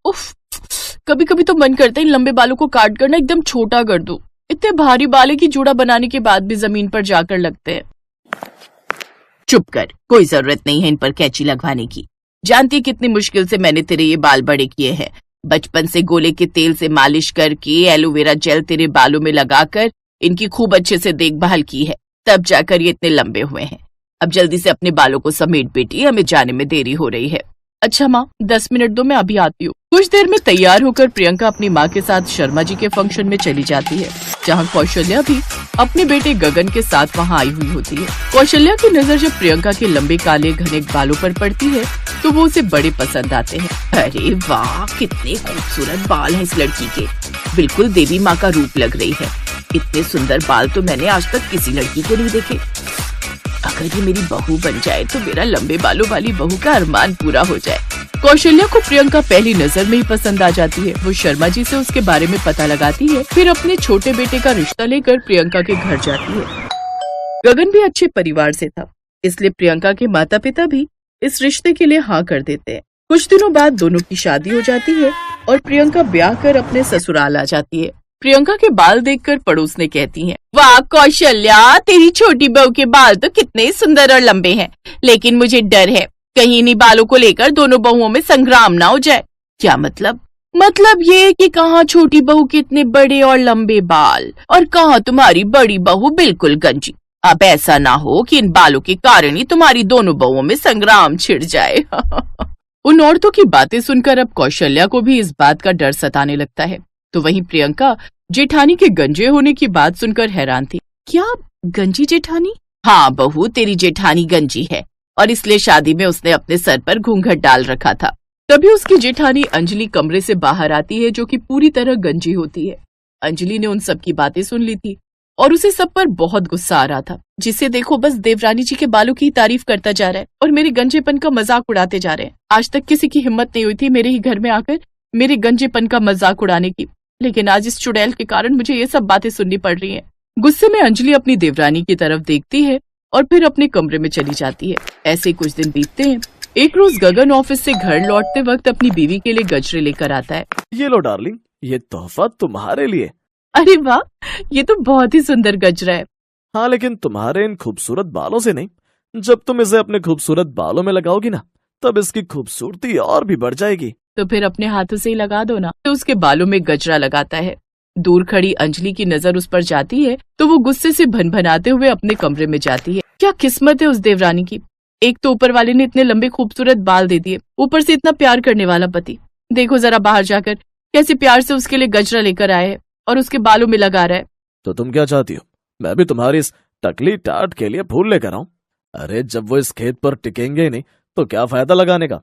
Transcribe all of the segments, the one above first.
उफ, कभी कभी तो मन करता है इन लंबे बालों को काट कर ना एकदम छोटा कर दूं। इतने भारी बाल है कि जूड़ा बनाने के बाद भी जमीन पर जाकर लगते हैं। चुप कर, कोई जरूरत नहीं है इन पर कैंची लगवाने की। जानती है कितनी मुश्किल से मैंने तेरे ये बाल बड़े किए हैं। बचपन से गोले के तेल से मालिश करके एलोवेरा जेल तेरे बालों में लगाकर इनकी खूब अच्छे से देखभाल की है, तब जाकर ये इतने लंबे हुए हैं। अब जल्दी से अपने बालों को समेट बेटी, हमें जाने में देरी हो रही है। अच्छा माँ, 10 मिनट दो, मैं अभी आती हूँ। कुछ देर में तैयार होकर प्रियंका अपनी माँ के साथ शर्मा जी के फंक्शन में चली जाती है, जहाँ कौशल्या भी अपने बेटे गगन के साथ वहाँ आई हुई होती है। कौशल्या की नजर जब प्रियंका के लंबे काले घने बालों पर पड़ती है तो वो उसे बड़े पसंद आते हैं। अरे वाह, कितने खूबसूरत बाल हैं इस लड़की के, बिल्कुल देवी माँ का रूप लग रही है। इतने सुंदर बाल तो मैंने आज तक किसी लड़की के नहीं देखे। अगर ये मेरी बहू बन जाए तो मेरा लंबे बालों वाली बहू का अरमान पूरा हो जाए। कौशल्या को प्रियंका पहली नजर में ही पसंद आ जाती है। वो शर्मा जी से उसके बारे में पता लगाती है, फिर अपने छोटे बेटे का रिश्ता लेकर प्रियंका के घर जाती है। गगन भी अच्छे परिवार से था, इसलिए प्रियंका के माता पिता भी इस रिश्ते के लिए हाँ कर देते हैं। कुछ दिनों बाद दोनों की शादी हो जाती है और प्रियंका ब्याह कर अपने ससुराल आ जाती है। प्रियंका के बाल देखकर पड़ोसने कहती हैं, वाह कौशल्या, तेरी छोटी बहू के बाल तो कितने सुंदर और लंबे हैं, लेकिन मुझे डर है कहीं इन्हीं बालों को लेकर दोनों बहुओं में संग्राम ना हो जाए। क्या मतलब? मतलब ये कि कहाँ छोटी बहू के इतने बड़े और लंबे बाल और कहाँ तुम्हारी बड़ी बहू बिल्कुल गंजी। अब ऐसा ना हो कि इन बालों के कारण ही तुम्हारी दोनों बहुओं में संग्राम छिड़ जाए। उन औरतों की बातें सुनकर अब कौशल्या को भी इस बात का डर सताने लगता है। तो वहीं प्रियंका जेठानी के गंजे होने की बात सुनकर हैरान थी। क्या गंजी जेठानी? हाँ बहू, तेरी जेठानी गंजी है और इसलिए शादी में उसने अपने सर पर घूंघट डाल रखा था। तभी उसकी जेठानी अंजलि कमरे से बाहर आती है, जो कि पूरी तरह गंजी होती है। अंजलि ने उन सब की बातें सुन ली थी और उसे सब पर बहुत गुस्सा आ रहा था। जिसे देखो बस देवरानी जी के बालों की तारीफ करता जा रहा है और मेरे गंजेपन का मजाक उड़ाते जा रहे हैं। आज तक किसी की हिम्मत नहीं हुई थी मेरे ही घर में आकर मेरे गंजेपन का मजाक उड़ाने की, लेकिन आज इस चुड़ैल के कारण मुझे ये सब बातें सुननी पड़ रही हैं। गुस्से में अंजलि अपनी देवरानी की तरफ देखती है और फिर अपने कमरे में चली जाती है। ऐसे कुछ दिन बीतते हैं। एक रोज गगन ऑफिस से घर लौटते वक्त अपनी बीवी के लिए गजरे लेकर आता है। ये लो डार्लिंग, ये तोहफा तुम्हारे लिए। अरे वाह, ये तो बहुत ही सुंदर गजरा है। हाँ, लेकिन तुम्हारे इन खूबसूरत बालों से नहीं, जब तुम इसे अपने खूबसूरत बालों में लगाओगी ना, तब इसकी खूबसूरती और भी बढ़ जाएगी। तो फिर अपने हाथों से ही लगा दो ना। तो उसके बालों में गजरा लगाता है। दूर खड़ी अंजलि की नजर उस पर जाती है तो वो गुस्से से भनभनाते हुए अपने कमरे में जाती है। क्या किस्मत है उस देवरानी की, एक तो ऊपर वाले ने इतने लंबे खूबसूरत बाल दे दिए, ऊपर से इतना प्यार करने वाला पति। देखो जरा बाहर जाकर कैसे प्यार से उसके लिए गजरा लेकर आए है और उसके बालों में लगा रहा है। तो तुम क्या चाहती हो, मैं भी तुम्हारी इस टकली टाट के लिए फूल लेकर आऊं? अरे जब वो इस खेत पर टिकेंगे ही नहीं तो क्या फायदा लगाने का।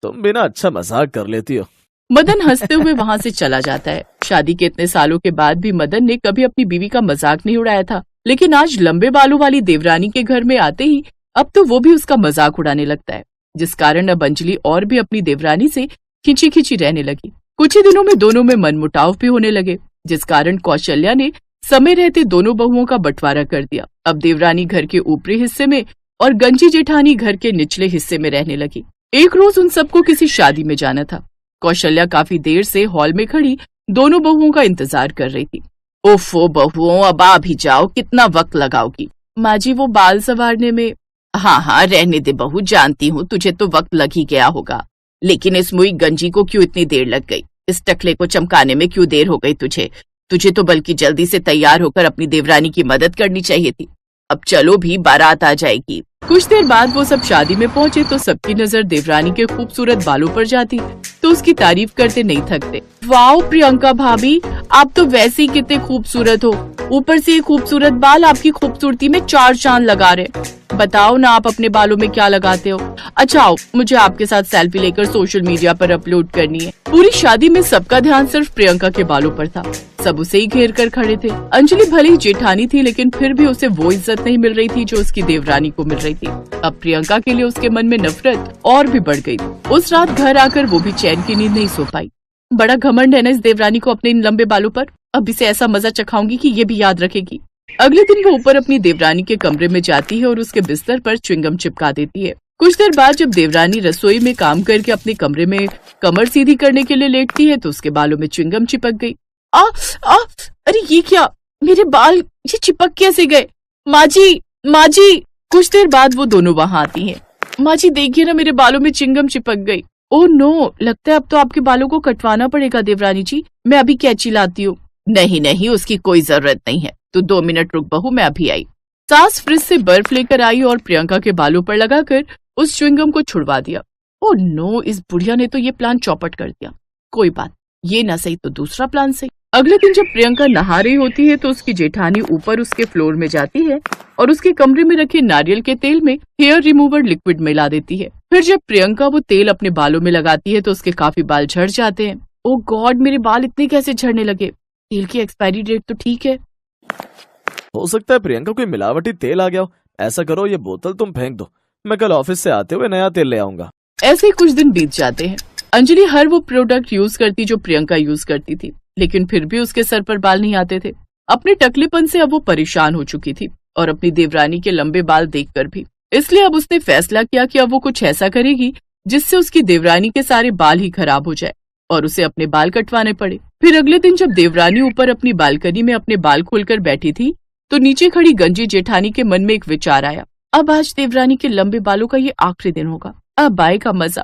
तुम बिना अच्छा मजाक कर लेती हो। मदन हंसते हुए वहाँ से चला जाता है। शादी के इतने सालों के बाद भी मदन ने कभी अपनी बीवी का मजाक नहीं उड़ाया था, लेकिन आज लंबे बालों वाली देवरानी के घर में आते ही अब तो वो भी उसका मजाक उड़ाने लगता है, जिस कारण अब अंजलि और भी अपनी देवरानी से खिंची खिंची रहने लगी। कुछ ही दिनों में दोनों में मनमुटाव भी होने लगे, जिस कारण कौशल्या ने समय रहते दोनों बहुओं का बंटवारा कर दिया। अब देवरानी घर के ऊपरी हिस्से में और गंजी जेठानी घर के निचले हिस्से में रहने लगी। एक रोज उन सबको किसी शादी में जाना था। कौशल्या काफी देर से हॉल में खड़ी दोनों बहुओं का इंतजार कर रही थी। ओफो बहुओं, अब आ भी जाओ, कितना वक्त लगाओगी? माँ जी वो बाल संवारने में। हाँ हाँ रहने दे बहू, जानती हूँ तुझे तो वक्त लग ही गया होगा, लेकिन इस मुई गंजी को क्यों इतनी देर लग गई? इस टकले को चमकाने में क्यों देर हो गई तुझे तो बल्कि जल्दी से तैयार होकर अपनी देवरानी की मदद करनी चाहिए थी। अब चलो भी, बारात आ जाएगी। कुछ देर बाद वो सब शादी में पहुँचे तो सबकी नजर देवरानी के खूबसूरत बालों पर जाती तो उसकी तारीफ करते नहीं थकते। वाओ प्रियंका भाभी, आप तो वैसे ही कितने खूबसूरत हो, ऊपर से ये खूबसूरत बाल आपकी खूबसूरती में चार चांद लगा रहे। बताओ ना आप अपने बालों में क्या लगाते हो? अच्छा आओ, मुझे आपके साथ सेल्फी लेकर सोशल मीडिया पर अपलोड करनी है। पूरी शादी में सबका ध्यान सिर्फ प्रियंका के बालों पर था। सब उसे ही घेर कर खड़े थे। अंजलि भले ही जेठानी थी, लेकिन फिर भी उसे वो इज्जत नहीं मिल रही थी जो उसकी देवरानी को मिल रही थी। अब प्रियंका के लिए उसके मन में नफरत और भी बढ़ गई। उस रात घर आकर वो भी चैन की नींद नहीं सो पाई। बड़ा घमंड है ना इस देवरानी को अपने इन लंबे बालों पर। अब इसे ऐसा मजा चखाऊंगी कि ये भी याद रखेगी। अगले दिन वो ऊपर अपनी देवरानी के कमरे में जाती है और उसके बिस्तर पर च्युइंगम चिपका देती है। कुछ देर बाद जब देवरानी रसोई में काम करके अपने कमरे में कमर सीधी करने के लिए लेटती है तो उसके बालों में च्युइंगम चिपक गई। आ आ अरे ये क्या, मेरे बाल ये चिपक कैसे गए? माँ जी। कुछ देर बाद वो दोनों वहां आती हैं। माँ जी देखिए ना, मेरे बालों में च्युइंगम चिपक गई। ओह नो, लगता है अब तो आपके बालों को कटवाना पड़ेगा देवरानी जी, मैं अभी कैंची लाती हूँ। नहीं, उसकी कोई जरूरत नहीं है, तू 2 मिनट रुक बहू, मैं अभी आई। सास फ्रिज से बर्फ लेकर आई और प्रियंका के बालों पर लगाकर उस च्युइंगम को छुड़वा दिया। ओह नो, इस बुढ़िया ने तो ये प्लान चौपट कर दिया। कोई बात, ये ना सही तो दूसरा प्लान सही। अगले दिन जब प्रियंका नहा रही होती है तो उसकी जेठानी ऊपर उसके फ्लोर में जाती है और उसके कमरे में रखे नारियल के तेल में हेयर रिमूवर लिक्विड मिला देती है। फिर जब प्रियंका वो तेल अपने बालों में लगाती है तो उसके काफी बाल झड़ जाते हैं। ओह गॉड, मेरे बाल इतने कैसे झड़ने लगे? तेल की एक्सपायरी डेट तो ठीक है। हो सकता है प्रियंका कोई मिलावटी तेल आ गया हो। ऐसा करो, ये बोतल तुम फेंक दो, मैं कल ऑफिस से आते हुए नया तेल ले आऊंगा। ऐसे ही कुछ दिन बीत जाते हैं। अंजलि हर वो प्रोडक्ट यूज करती जो प्रियंका यूज करती थी, लेकिन फिर भी उसके सर पर बाल नहीं आते थे। अपने टकलेपन से अब वो परेशान हो चुकी थी और अपनी देवरानी के लंबे बाल देखकर भी। इसलिए अब उसने फैसला किया कि अब वो कुछ ऐसा करेगी जिससे उसकी देवरानी के सारे बाल ही खराब हो जाए और उसे अपने बाल कटवाने पड़े। फिर अगले दिन जब देवरानी ऊपर अपनी बालकनी में अपने बाल खोलकर बैठी थी तो नीचे खड़ी गंजी जेठानी के मन में एक विचार आया, अब आज देवरानी के लंबे बालों का ये आखिरी दिन होगा, अब आएगा मजा।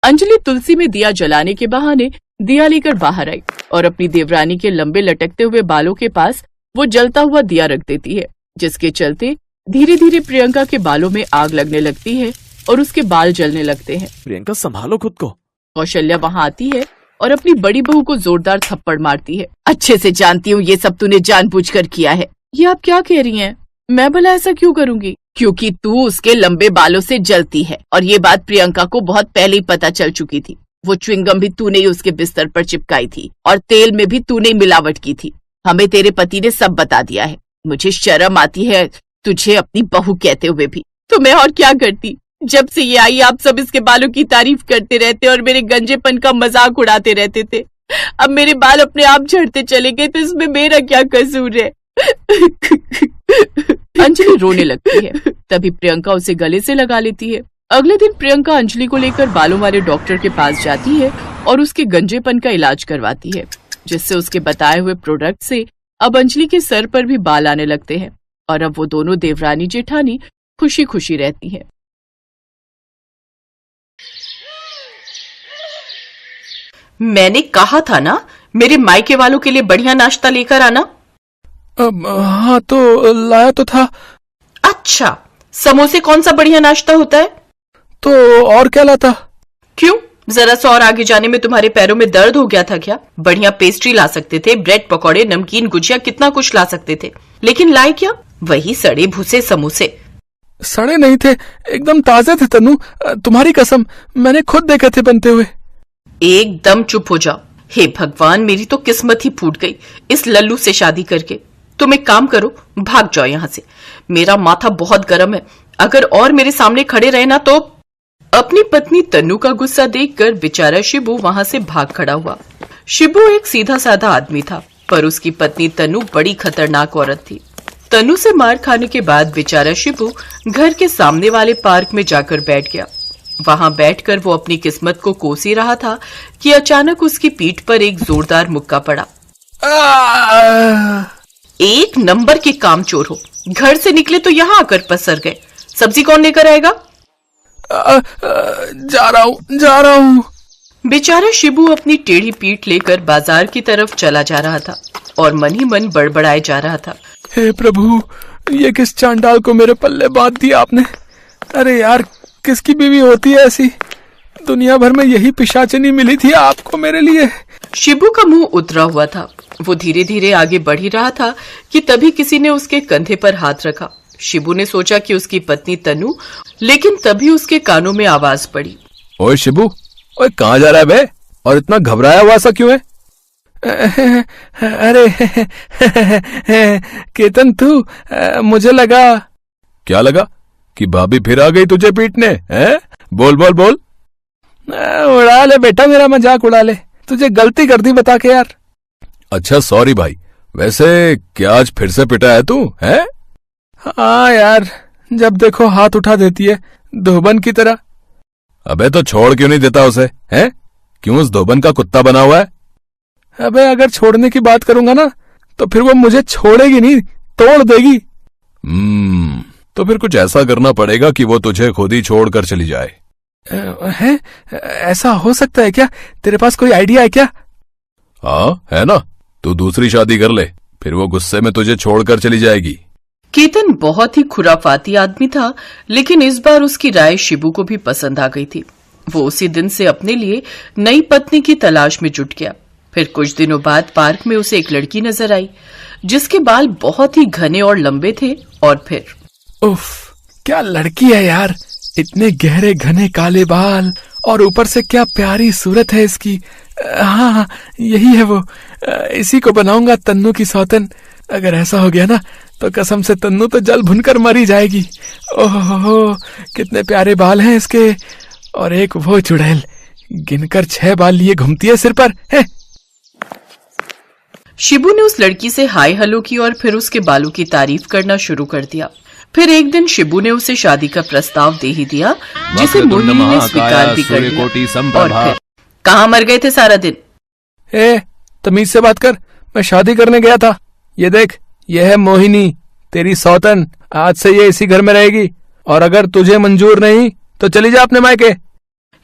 अंजलि तुलसी में दिया जलाने के बहाने दिया लेकर बाहर आई और अपनी देवरानी के लंबे लटकते हुए बालों के पास वो जलता हुआ दिया रख देती है, जिसके चलते धीरे धीरे प्रियंका के बालों में आग लगने लगती है और उसके बाल जलने लगते हैं। प्रियंका संभालो खुद को। कौशल्या वहां आती है और अपनी बड़ी बहू को जोरदार थप्पड़ मारती है। अच्छे से जानती हूँ ये सब तूने जानबूझकर किया है। ये आप क्या कह रही हैं? मैं भला ऐसा क्यों करूंगी? क्योंकि तू उसके लंबे बालों से जलती है और ये बात प्रियंका को बहुत पहले ही पता चल चुकी थी। वो च्युइंगम भी तूने ही उसके बिस्तर पर चिपकाई थी और तेल में भी तूने ही मिलावट की थी। हमें तेरे पति ने सब बता दिया है। मुझे शर्म आती है तुझे अपनी बहू कहते हुए भी। तो मैं और क्या करती? जब से ये आई आप सब इसके बालों की तारीफ करते रहते और मेरे गंजेपन का मजाक उड़ाते रहते थे। अब मेरे बाल अपने आप झड़ते चले गए तो इसमें मेरा क्या कसूर है? अंजलि रोने लगती है। तभी प्रियंका उसे गले से लगा लेती है। अगले दिन प्रियंका अंजलि को लेकर बालों वाले डॉक्टर के पास जाती है और उसके गंजेपन का इलाज करवाती है, जिससे उसके बताए हुए प्रोडक्ट से अब अंजलि के सर पर भी बाल आने लगते हैं और अब वो दोनों देवरानी जेठानी खुशी खुशी रहती हैं। मैंने कहा था ना मेरे मायके वालों के लिए बढ़िया नाश्ता लेकर आना। हाँ तो लाया तो था। अच्छा, समोसे कौन सा बढ़िया नाश्ता होता है? तो और क्या लाता? क्यों, जरा सा और आगे जाने में तुम्हारे पैरों में दर्द हो गया था क्या? बढ़िया पेस्ट्री ला सकते थे, ब्रेड पकौड़े, नमकीन, गुजिया, कितना कुछ ला सकते थे, लेकिन लाए क्या? वही सड़े भूसे समोसे। सड़े नहीं थे, एकदम ताजे थे तनु, तुम्हारी कसम, मैंने खुद देखे थे बनते हुए। एकदम चुप हो जाओ। हे भगवान, मेरी तो किस्मत ही फूट गई इस लल्लू से शादी करके। तुम एक काम करो, भाग जाओ यहाँ से। मेरा माथा बहुत गर्म है, अगर और मेरे सामने खड़े रहे ना तो। अपनी पत्नी तन्नू का गुस्सा देखकर बेचारा शिबू वहां से भाग खड़ा हुआ। शिबू एक सीधा साधा आदमी था, पर उसकी पत्नी तन्नू बड़ी खतरनाक औरत थी। तन्नू से मार खाने के बाद बेचारा शिबू घर के सामने वाले पार्क में जाकर बैठ गया। वहां बैठकर वो अपनी किस्मत को कोस ही रहा था कि अचानक उसकी पीठ पर एक जोरदार मुक्का पड़ा। एक नंबर के कामचोर हो, घर से निकले तो यहाँ आकर पसर गए। सब्जी कौन लेकर आएगा? जा रहा हूँ। बेचारा शिबू अपनी टेढ़ी पीठ लेकर बाजार की तरफ चला जा रहा था और मन ही मन बड़बड़ाए जा रहा था। हे प्रभु, ये किस चांडाल को मेरे पल्ले बांध दिया आपने। अरे यार, किसकी बीवी होती है ऐसी? दुनिया भर में यही पिशाचिनी मिली थी आपको मेरे लिए। शिबू का मुंह उतरा हुआ था। वो धीरे धीरे आगे बढ़ ही रहा था कि तभी किसी ने उसके कंधे पर हाथ रखा। शिबू ने सोचा कि उसकी पत्नी तनु, लेकिन तभी उसके कानों में आवाज पड़ी। ओए शिबू, ओए कहाँ जा रहा है बे? और इतना घबराया हुआ सा क्यों है? अरे केतन, तू, मुझे लगा। क्या लगा? कि भाभी फिर आ गई तुझे पीटने? हैं? बोल बोल बोल। उड़ा ले बेटा, मेरा मजाक उड़ा ले। तुझे गलती कर दी बता के यार। अच्छा सॉरी भाई, वैसे क्या आज फिर से पिटा है तू? है? हाँ यार, जब देखो हाथ उठा देती है, धोबन की तरह। अबे तो छोड़ क्यों नहीं देता उसे, हैं? क्यों उस धोबन का कुत्ता बना हुआ है? अबे अगर छोड़ने की बात करूंगा ना तो फिर वो मुझे छोड़ेगी नहीं, तोड़ देगी। तो फिर कुछ ऐसा करना पड़ेगा कि वो तुझे खुद ही छोड़कर चली जाए। है? ऐसा हो सकता है क्या? तेरे पास कोई आइडिया है क्या? हाँ है ना, तू दूसरी शादी कर ले, फिर वो गुस्से में तुझे छोड़कर चली जाएगी। केतन बहुत ही खुराफाती आदमी था, लेकिन इस बार उसकी राय शिबू को भी पसंद आ गई थी। वो उसी दिन से अपने लिए नई पत्नी की तलाश में जुट गया। फिर कुछ दिनों बाद पार्क में उसे एक लड़की नजर आई जिसके बाल बहुत ही घने और लंबे थे। और फिर उफ, क्या लड़की है यार, इतने गहरे घने काले बाल और ऊपर से क्या प्यारी सूरत है इसकी। हाँ, यही है वो। इसी को बनाऊंगा तन्नू की सौतन। अगर ऐसा हो गया ना तो कसम से तन्नू तो जल भुनकर मरी जाएगी। ओहो, कितने प्यारे बाल हैं इसके। और एक वो चुड़ैल, गिनकर 6 बाल लिए घूमती है सिर पर है। शिबू ने उस लड़की से हाय हेलो की और फिर उसके बालों की तारीफ करना शुरू कर दिया। फिर एक दिन शिबू ने उसे शादी का प्रस्ताव दे ही दिया, जिसे मोहिनी ने स्वीकार भी कर लिया। और फिर कहाँ मर गए थे सारा दिन? तमीज से बात कर, मैं शादी करने गया था। ये देख, ये है मोहिनी, तेरी सौतन। आज से ये इसी घर में रहेगी और अगर तुझे मंजूर नहीं तो चली जा अपने मायके।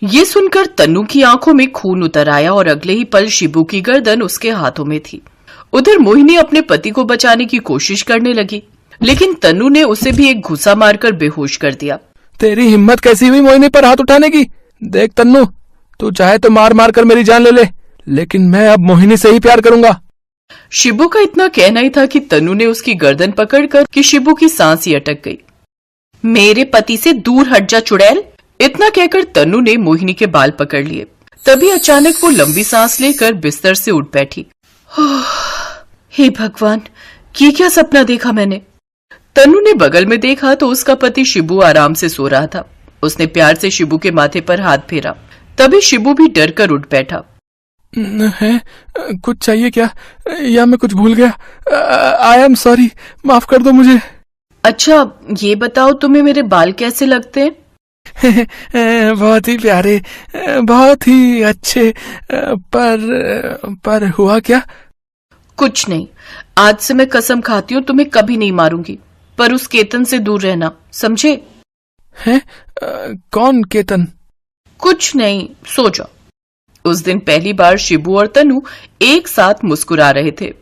ये सुनकर तन्नू की आंखों में खून उतर आया और अगले ही पल शिबू की गर्दन उसके हाथों में थी। उधर मोहिनी अपने पति को बचाने की कोशिश करने लगी, लेकिन तन्नू ने उसे भी एक घुसा मारकर बेहोश कर दिया। तेरी हिम्मत कैसी हुई मोहिनी पर हाथ उठाने की? देख तन्नू, तू चाहे तो मार मार कर मेरी जान ले ले, लेकिन मैं अब मोहिनी से ही प्यार करूंगा। शिबू का इतना कहना ही था कि तन्नू ने उसकी गर्दन पकड़कर कि शिबू की सांस ही अटक गई। मेरे पति से दूर हट जा चुड़ैल। इतना कहकर तन्नू ने मोहिनी के बाल पकड़ लिए। तभी अचानक वो लंबी सांस लेकर बिस्तर से उठ बैठी। हे भगवान, ये क्या सपना देखा मैंने? तन्नू ने बगल में देखा तो उसका पति शिबू आराम से सो रहा था। उसने प्यार से शिबू के माथे पर हाथ फेरा। तभी शिबू भी डर कर उठ बैठा। है? कुछ चाहिए क्या, या मैं कुछ भूल गया? आई एम सॉरी, माफ कर दो मुझे। अच्छा ये बताओ, तुम्हें मेरे बाल कैसे लगते हैं? बहुत ही प्यारे, बहुत ही अच्छे। पर हुआ क्या? कुछ नहीं, आज से मैं कसम खाती हूँ तुम्हें कभी नहीं मारूंगी, पर उस केतन से दूर रहना, समझे? हैं? कौन केतन? कुछ नहीं, सो जाओ। उस दिन पहली बार शिबू और तन्नू एक साथ मुस्कुरा रहे थे।